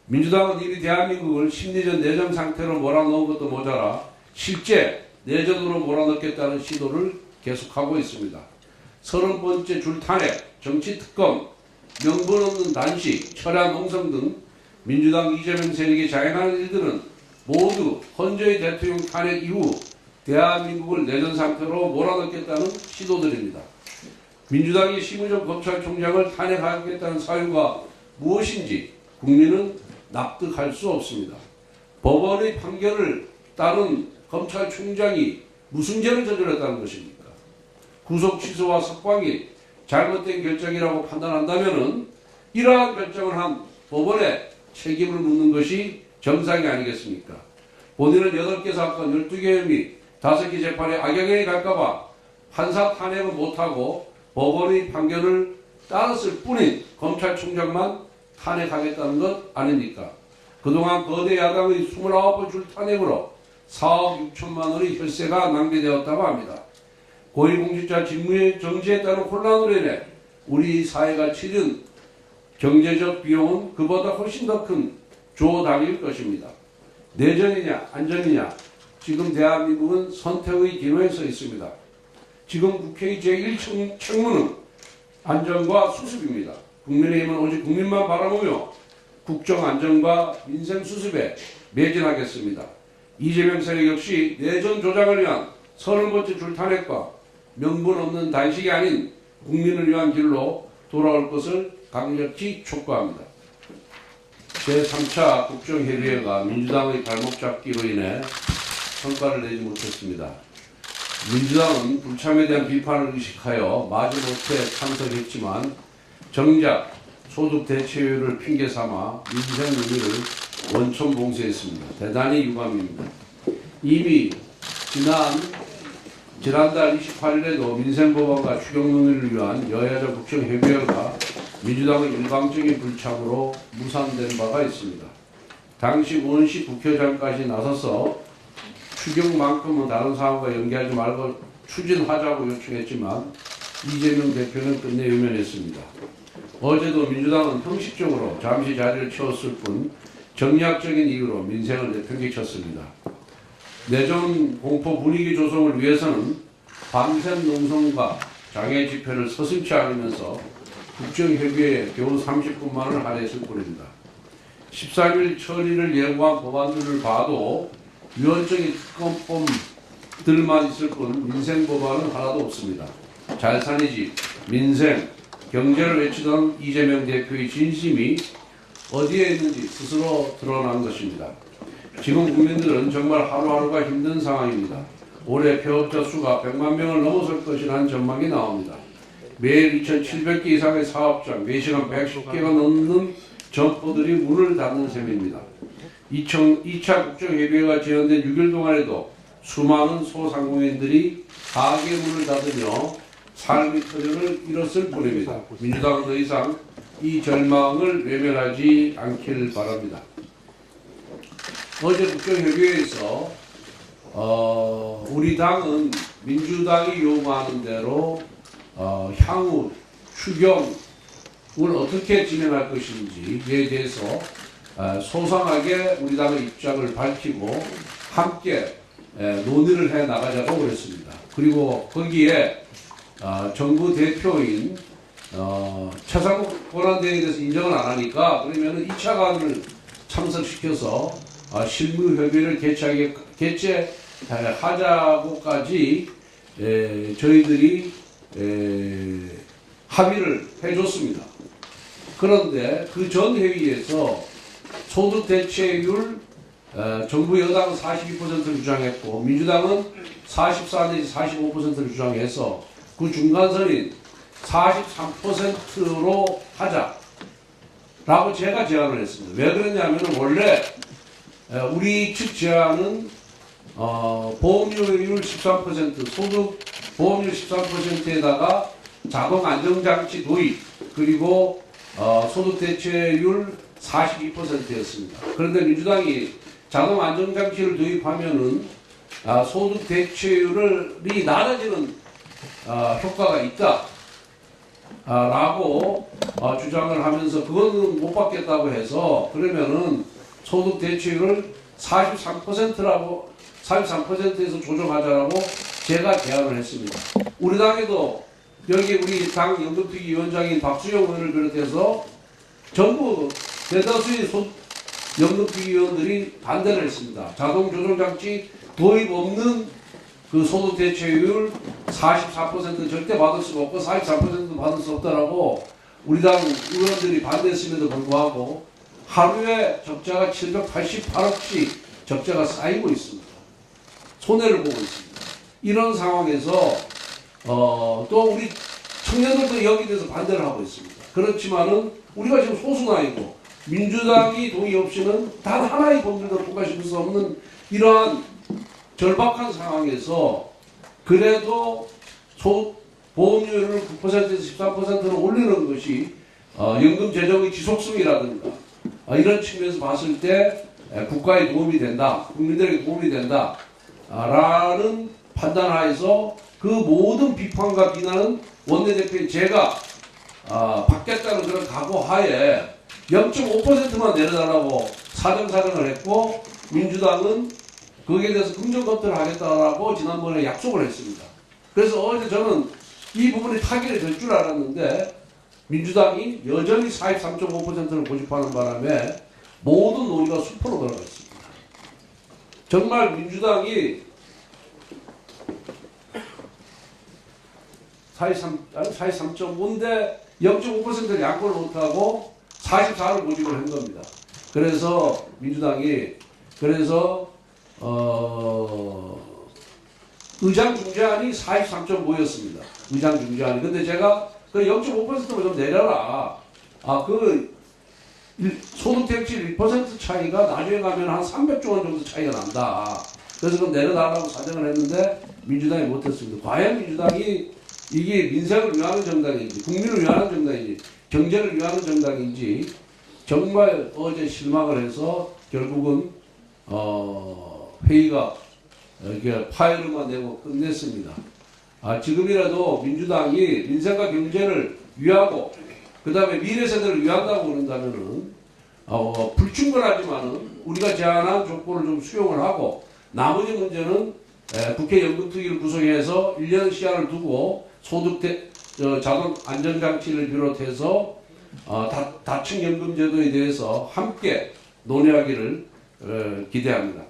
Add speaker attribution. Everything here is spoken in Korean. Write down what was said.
Speaker 1: 민주당은 이미 대한민국을 심리전 내전 상태로 몰아넣은 것도 모자라 실제 내전으로 몰아넣겠다는 시도를 계속하고 있습니다. 30번째 줄 탄핵, 정치특검, 명분 없는 단식, 철야 농성 등 민주당 이재명 세력이 자행하는 일들은 모두 헌재의 대통령 탄핵 이후 대한민국을 내전 상태로 몰아넣겠다는 시도들입니다. 민주당이 심우정 검찰총장을 탄핵하겠다는 사유가 무엇인지 국민은 납득할 수 없습니다. 법원의 판결을 따른 검찰총장이 무슨 죄를 저질렀다는 것입니까? 구속 취소와 석방이 잘못된 결정이라고 판단한다면 이러한 결정을 한 법원에 책임을 묻는 것이 정상이 아니겠습니까? 본인은 8개 사건, 12개 혐의, 5개 재판에 악영향이 갈까봐 판사 탄핵을 못하고 법원의 판결을 따랐을 뿐인 검찰총장만 탄핵하겠다는 것 아닙니까? 그동안 거대 야당의 29번 줄 탄핵으로 4억 6천만 원의 혈세가 낭비되었다고 합니다. 고위공직자 직무의 정지에 따른 혼란으로 인해 우리 사회가 치른 경제적 비용은 그보다 훨씬 더 큰 조당일 것입니다. 내전이냐 안전이냐 지금 대한민국은 선택의 기로에 서 있습니다. 지금 국회의 제1책무는 안전과 수습입니다. 국민의힘은 오직 국민만 바라보며 국정안전과 민생수습에 매진하겠습니다. 이재명 세력 역시 내전 조장을 위한 30번째 줄 탄핵과 명분 없는 단식이 아닌 국민을 위한 길로 돌아올 것을 강력히 촉구합니다. 제3차 국정협의회가 민주당의 발목 잡기로 인해 성과를 내지 못했습니다. 민주당은 불참에 대한 비판을 의식하여 마지못해 참석했지만 정작 소득 대체율을 핑계 삼아 민생 논의를 원천 봉쇄했습니다. 대단히 유감입니다. 이미 지난달 28일에도 민생법안과 추경 논의를 위한 여야적 국정협의회가 민주당의 일방적인 불참으로 무산된 바가 있습니다. 당시 원시 국회의장까지 나서서 추경만큼은 다른 사안과 연계하지 말고 추진하자고 요청했지만 이재명 대표는 끝내 외면했습니다. 어제도 민주당은 형식적으로 잠시 자리를 채웠을 뿐 정략적인 이유로 민생을 내팽개쳤습니다. 내전 공포 분위기 조성을 위해서는 밤샘 농성과 장애 집회를 서슴지 않으면서 국정협의회에 겨우 30분만을 할애했을 뿐입니다. 13일 처리를 예고한 법안들을 봐도 위헌적인 특검법들만 있을 뿐 민생 법안은 하나도 없습니다. 잘 사니지 민생, 경제를 외치던 이재명 대표의 진심이 어디에 있는지 스스로 드러난 것입니다. 지금 국민들은 정말 하루하루가 힘든 상황입니다. 올해 폐업자 수가 100만 명을 넘어설 것이라는 전망이 나옵니다. 매일 2,700개 이상의 사업장, 매시간 110개가 넘는 점포들이 문을 닫는 셈입니다. 2차 국정협의회가 지연된 6일 동안에도 수많은 소상공인들이 가게 문을 닫으며 삶의 터전을 잃었을 뿐입니다. 민주당은 더 이상 이 절망을 외면하지 않길 바랍니다. 어제 국정협의회에서 우리 당은 민주당이 요구하는 대로 향후 추경을 어떻게 진행할 것인지에 대해서 소상하게 우리 당의 입장을 밝히고 함께 논의를 해 나가자고 그랬습니다. 그리고 거기에 정부 대표인 최상목 권한대행에 대해서 인정을 안 하니까 그러면 2차 간을 참석시켜서 실무 협의를 개최하자고까지 저희들이 합의를 해줬습니다. 그런데 그 전 회의에서 소득 대체율 정부 여당은 42%를 주장했고 민주당은 44 내지 45%를 주장해서 그 중간선인 43%로 하자라고 제가 제안을 했습니다. 왜 그랬냐면 원래 우리 측 제안은 보험료율 13%, 소득 보험료 13%에다가 자동 안정장치 도입 그리고 소득 대체율 42%였습니다. 그런데 민주당이 자동 안정장치를 도입하면은 소득 대체율이 낮아지는 효과가 있다. 라고 주장을 하면서 그거는 못 받겠다고 해서 그러면은 소득 대체율을 43%라고 43%에서 조정하자라고 제가 제안을 했습니다. 우리 당에도 여기 우리 당 연금특위 위원장인 박수영 의원을 비롯해서 전부 대다수의 연금특위 위원들이 반대를 했습니다. 자동 조정장치 도입 없는 그 소득 대체율 44% 절대 받을 수가 없고 43%도 받을 수 없다라고 우리 당 의원들이 반대했음에도 불구하고 하루에 적자가 788억씩 적자가 쌓이고 있습니다. 손해를 보고 있습니다. 이런 상황에서 또 우리 청년들도 여기에 대해서 반대를 하고 있습니다. 그렇지만은 우리가 지금 소수나이고 민주당이 동의 없이는 단 하나의 법률도 통과시킬 수 없는 이러한 절박한 상황에서 그래도 보험료를 9%에서 13%로 올리는 것이 연금 재정의 지속성이라든가 이런 측면에서 봤을 때 국가에 도움이 된다, 국민들에게 도움이 된다 라는 판단하에서 그 모든 비판과 비난은 원내대표인 제가 받겠다는 그런 각오하에 0.5%만 내려달라고 사정사정을 했고 민주당은 거기에 대해서 긍정검토를 하겠다라고 지난번에 약속을 했습니다. 그래서 어제 저는 이 부분이 타결이 될 줄 알았는데 민주당이 여전히 43.5%를 고집하는 바람에 모든 논의가 수포로 들어가 있습니다. 정말 민주당이 43.5인데 0.5%를 양보를 못하고 44를 고집을 한 겁니다. 그래서 민주당이 의장 중재안이 43.5였습니다. 의장 중재안이. 근데 제가 그 0.5%만 좀 내려라. 소득 대출 1% 차이가 나중에 가면 한 300조 원 정도 차이가 난다. 그래서 그럼 내려달라고 사정을 했는데 민주당이 못했습니다. 과연 민주당이 이게 민생을 위하는 정당인지, 국민을 위하는 정당인지, 경제를 위하는 정당인지 정말 어제 실망을 해서 결국은 회의가 이렇게 파열음만 내고 끝냈습니다. 지금이라도 민주당이 민생과 경제를 위하고 그 다음에 미래 세대를 위한다고 그런다면은 불충분하지만은 우리가 제안한 조건을 좀 수용을 하고 나머지 문제는 국회 연금특위를 구성해서 1년 시한을 두고 소득 자동 안전장치를 비롯해서 다층 연금 제도에 대해서 함께 논의하기를 기대합니다.